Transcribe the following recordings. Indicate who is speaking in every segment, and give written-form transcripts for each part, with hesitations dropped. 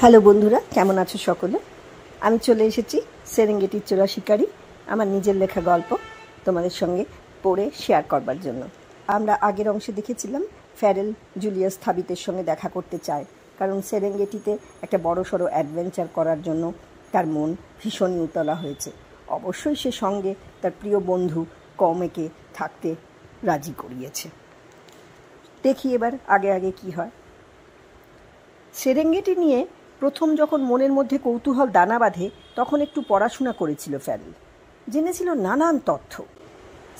Speaker 1: Hello বন্ধুরা, কেমন আছো সকলে? আমি চলে এসেছি সেরেঙ্গেটির চোরা শিকারি, আমার নিজের লেখা গল্প তোমাদের সঙ্গে পড়ে শেয়ার করবার জন্য। আমরা আগের অংশে দেখেছিলাম ফ্যারেল জুলিয়াস থাবিতের সঙ্গে দেখা করতে চায়, কারণ সেরেঙ্গেটিতে একটা বড়সড় অ্যাডভেঞ্চার করার জন্য তার মন ভীষণই উতলা হয়েছে। অবশ্যই সে সঙ্গে তার প্রিয় বন্ধু কমেকে থাকতে রাজি করিয়েছে। দেখি এবার আগে আগে কি হয়। সেরেঙ্গেটি নিয়ে প্রথম যখন মনের মধ্যে কৌতূহল দানা বাঁধে, তখন একটু পড়াশোনা করেছিল ফ্যারেল। জেনেছিল নানান তথ্য।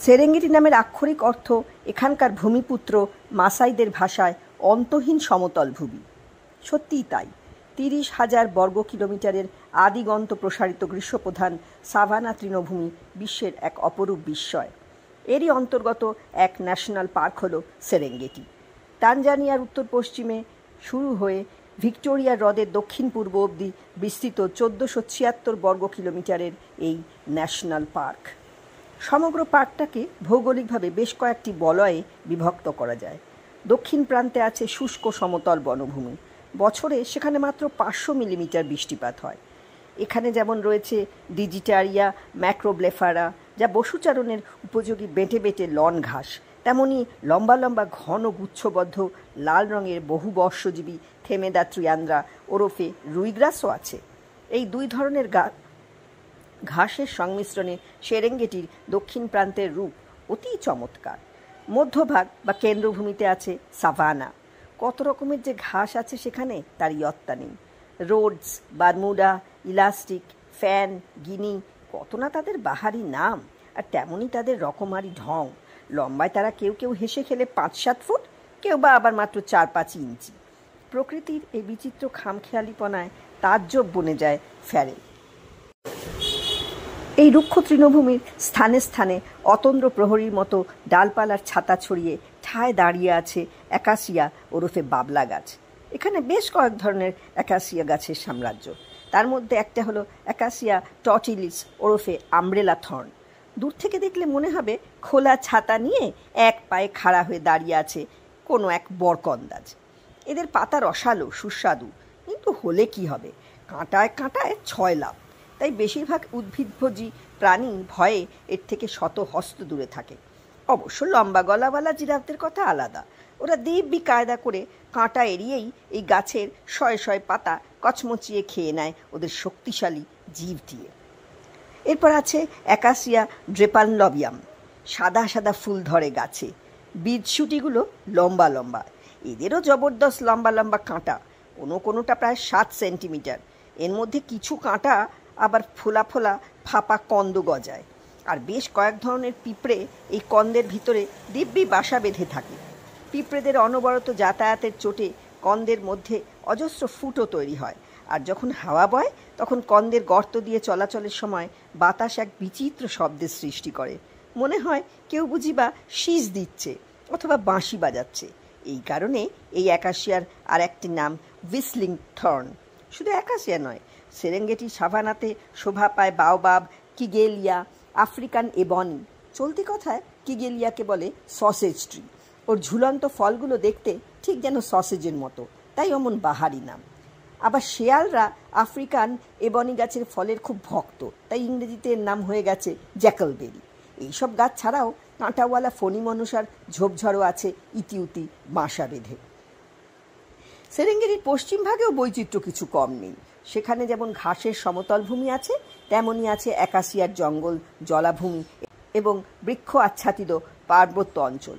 Speaker 1: সেরেঙ্গেটি নামের আক্ষরিক অর্থ এখানকার ভূমিপুত্র মাসাইদের ভাষায় অন্তহীন সমতল ভূমি। সত্যিই তাই। 30,000 বর্গ কিলোমিটারের আদিগন্ত প্রসারিত গ্রীষ্মপ্রধান সাভানা তৃণভূমি বিশ্বের এক অপরূপ বিস্ময়। এরই অন্তর্গত এক ন্যাশনাল পার্ক হল সেরেঙ্গেটি। তানজানিয়ার উত্তর পশ্চিমে শুরু হয়ে ভিক্টোরিয়া হ্রদের দক্ষিণ পূর্ব অবধি বিস্তৃত 1476 বর্গ কিলোমিটারের এই ন্যাশনাল পার্ক। সমগ্র পার্কটাকে ভৌগোলিকভাবে বেশ কয়েকটি বলয়ে বিভক্ত করা যায়। দক্ষিণ প্রান্তে আছে শুষ্ক সমতল বনভূমি। বছরে সেখানে মাত্র 500 মিলিমিটার বৃষ্টিপাত হয়। এখানে যেমন রয়েছে ডিজিটারিয়া ম্যাক্রোব্লেফারা, যা পশুচারণের উপযোগী বেঁটে বেঁটে লন ঘাস, তেমনি লম্বা লম্বা ঘন গুচ্ছবদ্ধ লাল রঙের বহুবর্ষজীবী থেমেদা ত্রিয়ান্দ্রা ওরফে রুইগ্রাসও আছে। এই দুই ধরনের ঘাসের সংমিশ্রণে সেরেঙ্গেটির দক্ষিণ প্রান্তের রূপ অতি চমৎকার। মধ্যভাগ বা কেন্দ্রভূমিতে আছে সাভানা। কত রকমের যে ঘাস আছে সেখানে তার ইয়ত্তা নেই। রোডস, বারমুডা, ইলাস্টিক, ফ্যান, গিনি, কত না তাদের বাহারি নাম, আর তেমনই তাদের রকমারি ঢং। লম্বায় তারা কেউ কেউ হেসে খেলে 5-7 ফুট, কেউ বা আবার মাত্র 4-5 ইঞ্চি। প্রকৃতির এই বিচিত্র খামখেয়ালিপনায় তাজ্জব বনে যায় ফ্যারেল। এই রুক্ষ তৃণভূমির স্থানে স্থানে অতন্দ্র প্রহরীর মতো ডালপালার ছাতা ছড়িয়ে ঠায় দাঁড়িয়ে আছে অ্যাকাসিয়া ওরফে বাবলা গাছ। এখানে বেশ কয়েক ধরনের অ্যাকাসিয়া গাছের সাম্রাজ্য। তার মধ্যে একটা হলো অ্যাকাসিয়া টটিলিস ওরফে আমব্রেলা থর্ন। দূর থেকে দেখলে মনে হবে খোলা ছাতা নিয়ে এক পায়ে খাড়া হয়ে দাঁড়িয়ে আছে কোনো এক বরকন্দাজ। এদের পাতা রসালো, সুস্বাদু, কিন্তু হলে কি হবে, কাঁটায় কাঁটায় 6 লাভ। তাই বেশিরভাগ উদ্ভিদভোজী প্রাণী ভয়ে এর থেকে শত হস্ত দূরে থাকে। অবশ্য লম্বা গলাওয়ালা জিরাফদের কথা আলাদা। ওরা দিব্যি কায়দা করে কাঁটা এড়িয়েই এই গাছের শয়ে শয়ে পাতা কচমচিয়ে খেয়ে নেয় ওদের শক্তিশালী জিভ দিয়ে। এরপর আছে অ্যাকাসিয়া ড্রেপানলবিয়াম। সাদা সাদা ফুল ধরে গাছে। বীজশুটিগুলো লম্বা লম্বা। এদেরও জবরদস্ত লম্বা লম্বা কাঁটা, কোনোটা প্রায় 7 সেন্টিমিটার। এর মধ্যে কিছু কাঁটা আবার ফোলা ফোলা ফাঁপা কন্দ গজায়। আর বেশ কয়েক ধরনের পিঁপড়ে এই কন্দের ভিতরে দিব্যি বাসা বেঁধে থাকে। পিঁপড়েদের অনবরত যাতায়াতের চোটে কন্দের মধ্যে অজস্র ফুটও তৈরি হয়। আর যখন হাওয়া বয় তখন কন্দের গর্ত দিয়ে চলাচলের সময় বাতাস এক বিচিত্র শব্দের সৃষ্টি করে। মনে হয় কেউ বুঝি বা শীষ দিচ্ছে অথবা বাঁশি বাজাচ্ছে। এই কারণে এই অ্যাকাসিয়ার আর একটি নাম হুইসলিং থর্ন। শুধু অ্যাকাসিয়া নয়, সেরেঙ্গেটি সাভানাতে শোভা পায় বাওবাব, কিগেলিয়া, আফ্রিকান এবনি। চলতি কথায় কিগেলিয়াকে বলে সসেজ ট্রি। ওর ঝুলন্ত ফলগুলো দেখতে ঠিক যেন সসেজের মতো, তাই অমন বাহারি নাম। আবার শেয়ালরা আফ্রিকান এবনি গাছের ফলের খুব ভক্ত, তাই ইংরেজিতে এর নাম হয়ে গেছে জ্যাকলবেরি। এইসব গাছ ছাড়াও কাঁটাওয়ালা ফণি মনসার ঝোপঝাড়ও আছে ইতিউতি বাসা বেঁধে। সেরেঙ্গেটির পশ্চিম ভাগেও বৈচিত্র্য কিছু কম নেই। সেখানে যেমন ঘাসের সমতল ভূমি আছে, তেমনই আছে অ্যাকাসিয়ার জঙ্গল, জলাভূমি এবং বৃক্ষ আচ্ছাদিত পার্বত্য অঞ্চল।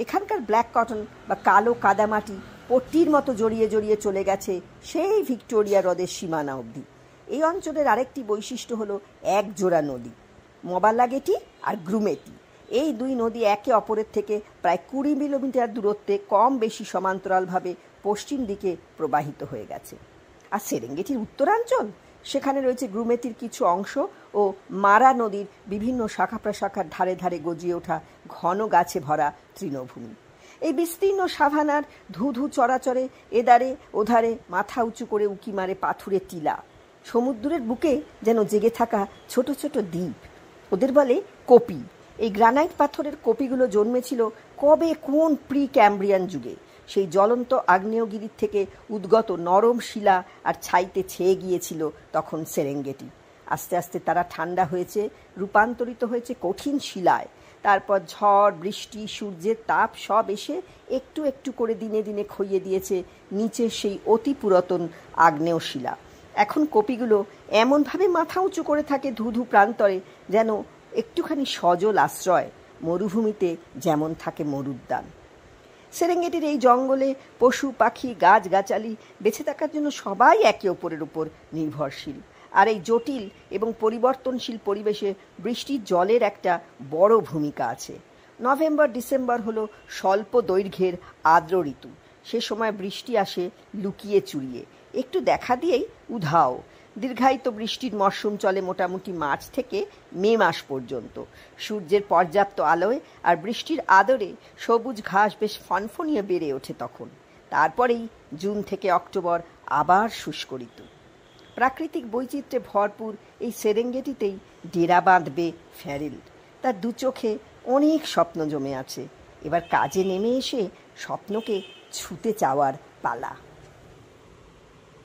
Speaker 1: এখানকার ব্ল্যাক কটন বা কালো কাদামাটি পট্টির মতো জড়িয়ে জড়িয়ে চলে গেছে সেই ভিক্টোরিয়া হ্রদের সীমানা অবধি। এই অঞ্চলের আরেকটি বৈশিষ্ট্য হলো এক জোড়া নদী, মবালাগেটি আর গ্রুমেটি। এই দুই নদী একে অপরের থেকে প্রায় 20 কিলোমিটার দূরত্বে কম বেশি সমান্তরালভাবে পশ্চিম দিকে প্রবাহিত হয়ে গেছে। আর সেরেঙ্গেটির উত্তরাঞ্চল, সেখানে রয়েছে গ্রুমেতির কিছু অংশ ও মারা নদীর বিভিন্ন শাখা প্রশাখার ধারে ধারে গজিয়ে ওঠা ঘন গাছে ভরা তৃণভূমি। এই বিস্তীর্ণ সাভানার ধুধু চরাচরে এদারে ওধারে মাথা উঁচু করে উঁকি মারে পাথুরে টিলা। সমুদ্রের বুকে যেন জেগে থাকা ছোট ছোট দ্বীপ, ওদের বলে কপি। এই গ্রানাইট পাথরের কপিগুলো জন্মেছিল কবে কোন প্রি ক্যাম্ব্রিয়ান যুগে। সেই জ্বলন্ত আগ্নেয়গিরির থেকে উদ্গত নরম শিলা আর ছাইতে ছেয়ে গিয়েছিল তখন সেরেঙ্গেটি। আস্তে আস্তে তারা ঠান্ডা হয়েছে, রূপান্তরিত হয়েছে কঠিন শিলায়। তারপর ঝড়, বৃষ্টি, সূর্যের তাপ সব এসে একটু একটু করে দিনে দিনে ক্ষইয়ে দিয়েছে নিচে সেই অতি পুরাতন আগ্নেয় শিলা। এখন কপিগুলো এমনভাবে মাথা উঁচু করে থাকে ধুধু প্রান্তরে, যেন একটুখানি সজল আশ্রয়, মরুভূমিতে যেমন থাকে মরুদ্যান। সেরেঙ্গেটির এই জঙ্গলে পশু পাখি গাছগাছালি বেঁচে থাকার জন্য সবাই একে অপরের উপর নির্ভরশীল। আর এই জটিল এবং পরিবর্তনশীল পরিবেশে বৃষ্টির জলের একটা বড় ভূমিকা আছে। নভেম্বর ডিসেম্বর হলো স্বল্প দৈর্ঘ্যের আর্দ্র ঋতু। সে সময় বৃষ্টি আসে লুকিয়ে চুরিয়ে, একটু দেখা দিয়েই উধাও। দীর্ঘায়িত বৃষ্টির মরশুম চলে মোটামুটি মার্চ থেকে মে মাস পর্যন্ত। সূর্যের পর্যাপ্ত আলোয় আর বৃষ্টির আদরে সবুজ ঘাস বেশ ফনফনিয়ে বেড়ে ওঠে তখন। তারপরেই জুন থেকে অক্টোবর আবার শুষ্ক ঋতু। প্রাকৃতিক বৈচিত্র্যে ভরপুর এই সেরেঙ্গেটিতেই ডেরা বাঁধবে ফ্যারেল। তার দু চোখে অনেক স্বপ্ন জমে আছে। এবার কাজে নেমে এসে স্বপ্নকে ছুতে চাওয়ার পালা।